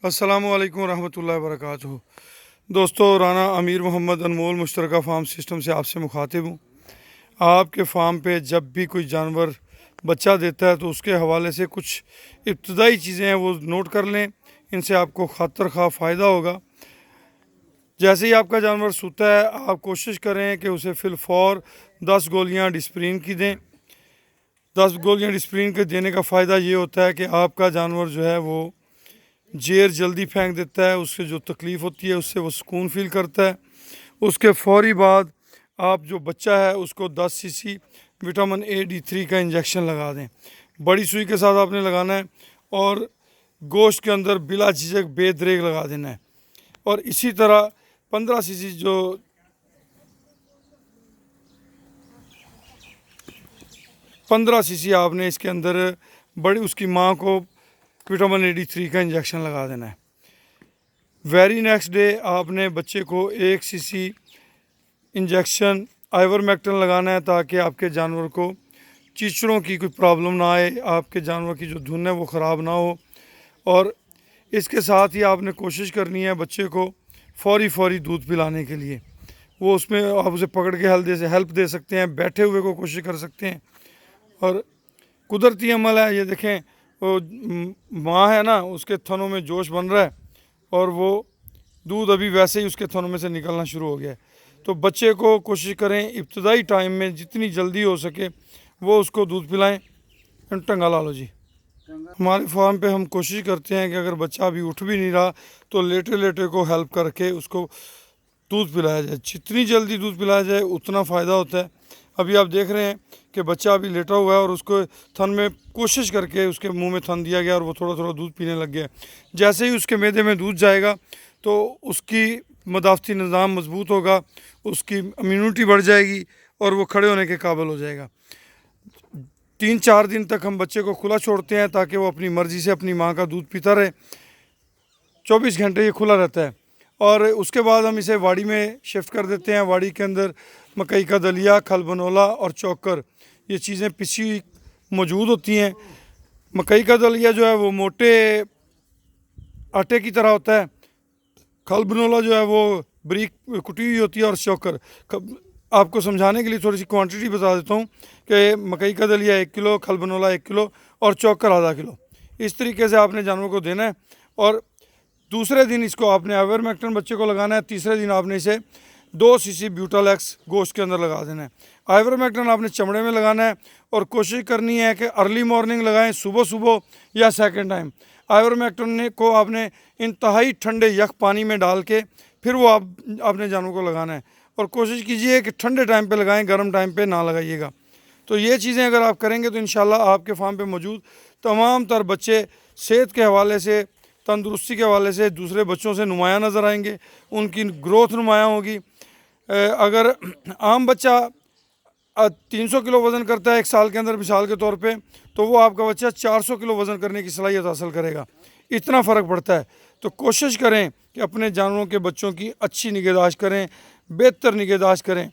अस्सलाम वालेकुम रहमतुल्लाहि व बरकातुहू। दोस्तों, राना अमीर मोहम्मद अनमोल मुश्तरका फार्म सिस्टम से आपसे मुखातिब हूँ। आपके फार्म पे जब भी कोई जानवर बच्चा देता है तो उसके हवाले से कुछ इब्तदाई चीज़ें हैं वो नोट कर लें, इनसे आपको खातर खा फ़ायदा होगा। जैसे ही आपका जानवर सूता है, आप कोशिश करें कि उसे फिलफौर 10 गोलियाँ डिस्प्रिन की दें। 10 गोलियाँ डिस्प्रिन के देने का फ़ायदा ये होता है कि आपका जानवर जो है वो जेर जल्दी फेंक देता है, उससे जो तकलीफ़ होती है उससे वो सुकून फील करता है। उसके फ़ौरी बाद आप जो बच्चा है उसको 10 सीसी विटामिन ए D3 का इंजेक्शन लगा दें। बड़ी सुई के साथ आपने लगाना है और गोश्त के अंदर बिला झिझक बेदरेग लगा देना है। और इसी तरह 15 सीसी जो 15 सीसी आपने इसके अंदर बड़ी उसकी माँ को विटामिन ए D3 का इंजेक्शन लगा देना है। वेरी नेक्स्ट डे आपने बच्चे को 1 सीसी इंजेक्शन आइवरमेक्टिन लगाना है ताकि आपके जानवर को चीचड़ों की कोई प्रॉब्लम ना आए, आपके जानवर की जो धुन है वो ख़राब ना हो। और इसके साथ ही आपने कोशिश करनी है बच्चे को फौरी दूध पिलाने के लिए। वो उसमें आप उसे पकड़ के हेल्प दे सकते हैं, बैठे हुए को कोशिश कर सकते हैं। और कुदरती अमल है, ये देखें वो माँ है ना, उसके थनों में जोश बन रहा है और वो दूध अभी वैसे ही उसके थनों में से निकलना शुरू हो गया है। तो बच्चे को कोशिश करें इब्तदाई टाइम में जितनी जल्दी हो सके वो उसको दूध पिलाएं। टंगा ला लो जी। हमारे फार्म पे हम कोशिश करते हैं कि अगर बच्चा अभी उठ भी नहीं रहा तो लेटे लेटे को हेल्प करके उसको दूध पिलाया जाए। जितनी जल्दी दूध पिलाया जाए उतना फ़ायदा होता है। अभी आप देख रहे हैं कि बच्चा अभी लेटा हुआ है और उसको थन में कोशिश करके उसके मुंह में थन दिया गया और वो थोड़ा थोड़ा दूध पीने लग गया। जैसे ही उसके मैदे में दूध जाएगा तो उसकी मदाफ़ती निज़ाम मजबूत होगा, उसकी इम्यूनिटी बढ़ जाएगी और वो खड़े होने के काबिल हो जाएगा। 3-4 दिन तक हम बच्चे को खुला छोड़ते हैं ताकि वो अपनी मर्ज़ी से अपनी माँ का दूध पीता रहे। 24 घंटे ये खुला रहता है। और उसके बाद हम इसे वाड़ी में शिफ्ट कर देते हैं। वाड़ी के अंदर मकई का दलिया, खलबनोला और चोकर, ये चीज़ें पिसी मौजूद होती हैं। मकई का दलिया जो है वो मोटे आटे की तरह होता है, खलबनोला जो है वो बारीक कुटी हुई होती है और चोकर। आपको समझाने के लिए थोड़ी सी क्वांटिटी बता देता हूँ कि मकई का दलिया 1 किलो, खलबनोला 1 किलो और चोकर आधा किलो। इस तरीके से आपने जानवर को देना है। और दूसरे दिन इसको आपने आइवरमेक्टिन बच्चे को लगाना है। तीसरे दिन आपने इसे 2 सीसी ब्यूटालैक्स गोश्त के अंदर लगा देना है। आइवरमेक्टिन आपने चमड़े में लगाना है और कोशिश करनी है कि अर्ली मॉर्निंग लगाएं, सुबह या सेकंड टाइम। आइवरमेक्टिन को आपने इंतहाई ठंडे यख पानी में डाल के फिर वो आपने जानवर को लगाना है। और कोशिश कीजिए कि ठंडे टाइम पे लगाएं, गर्म टाइम पे ना लगाइएगा। तो ये चीज़ें अगर आप करेंगे तो इंशाल्लाह आपके फार्म पे मौजूद तमाम तर बच्चे सेहत के हवाले से, तंदुरुस्ती के हवाले से दूसरे बच्चों से नुमायाँ नज़र आएंगे, उनकी ग्रोथ नुमायाँ होगी। अगर आम बच्चा 300 किलो वज़न करता है 1 साल के अंदर मिसाल के तौर पे, तो वो आपका बच्चा 400 किलो वज़न करने की सलाहियत हासिल करेगा। इतना फ़र्क पड़ता है। तो कोशिश करें कि अपने जानवरों के बच्चों की अच्छी निगहदाश्त करें, बेहतर निगहदाश्त करें।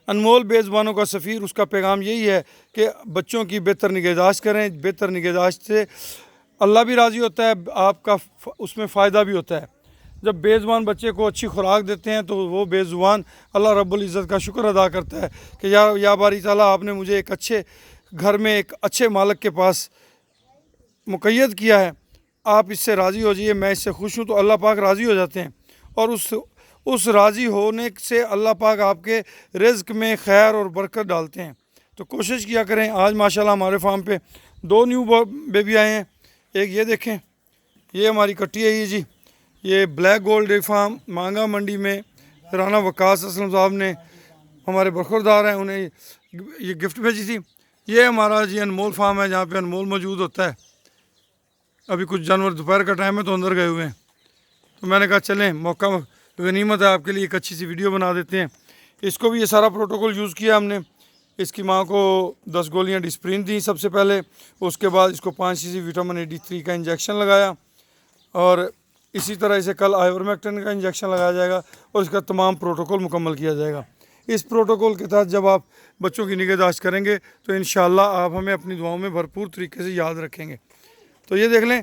अनमोल बेज़ुबानों का सफ़ीर, उसका पैगाम यही है कि बच्चों की बेहतर निगहदाश्त करें। बेहतर निगहदाश्त से अल्लाह भी राज़ी होता है, आपका उसमें फ़ायदा भी होता है। जब बेज़ुबान बच्चे को अच्छी खुराक देते हैं तो वो बेज़ुबान अल्लाह रब्बुल इज़्ज़त का शुक्र अदा करता है कि या बारी ताला आपने मुझे एक अच्छे घर में एक अच्छे मालिक के पास मुक़य्यद किया है, आप इससे राज़ी हो जाइए, मैं इससे खुश हूँ। तो अल्लाह पाक राज़ी हो जाते हैं और उस राज़ी होने से अल्लाह पाक आपके रिज़्क़ में खैर और बरकत डालते हैं। तो कोशिश किया करें। आज माशाल्लाह हमारे फार्म पे 2 न्यू बेबी आए हैं। एक ये देखें, ये हमारी कट्टी है ये जी, ये ब्लैक गोल्ड डेयरी फार्म मांगा मंडी में राना वकास असलम साहब ने, हमारे बरखुरदार हैं, उन्हें ये गिफ्ट भेजी थी। ये हमारा जी अनमोल फार्म है जहाँ पे अनमोल मौजूद होता है। अभी कुछ जानवर दोपहर का टाइम है तो अंदर गए हुए हैं, तो मैंने कहा चलें मौका गनीमत है आपके लिए, एक अच्छी सी वीडियो बना देते हैं। इसको भी ये सारा प्रोटोकॉल यूज़ किया हमने। इसकी माँ को 10 गोलियाँ डिस्प्रिन दी सबसे पहले, उसके बाद इसको 5 सीसी विटामिन ए D3 का इंजेक्शन लगाया और इसी तरह इसे कल आइवरमेक्टिन का इंजेक्शन लगाया जाएगा और इसका तमाम प्रोटोकॉल मुकम्मल किया जाएगा। इस प्रोटोकॉल के तहत जब आप बच्चों की निगहदाश्त करेंगे तो इंशाल्लाह आप हमें अपनी दुआओं में भरपूर तरीके से याद रखेंगे। तो ये देख लें,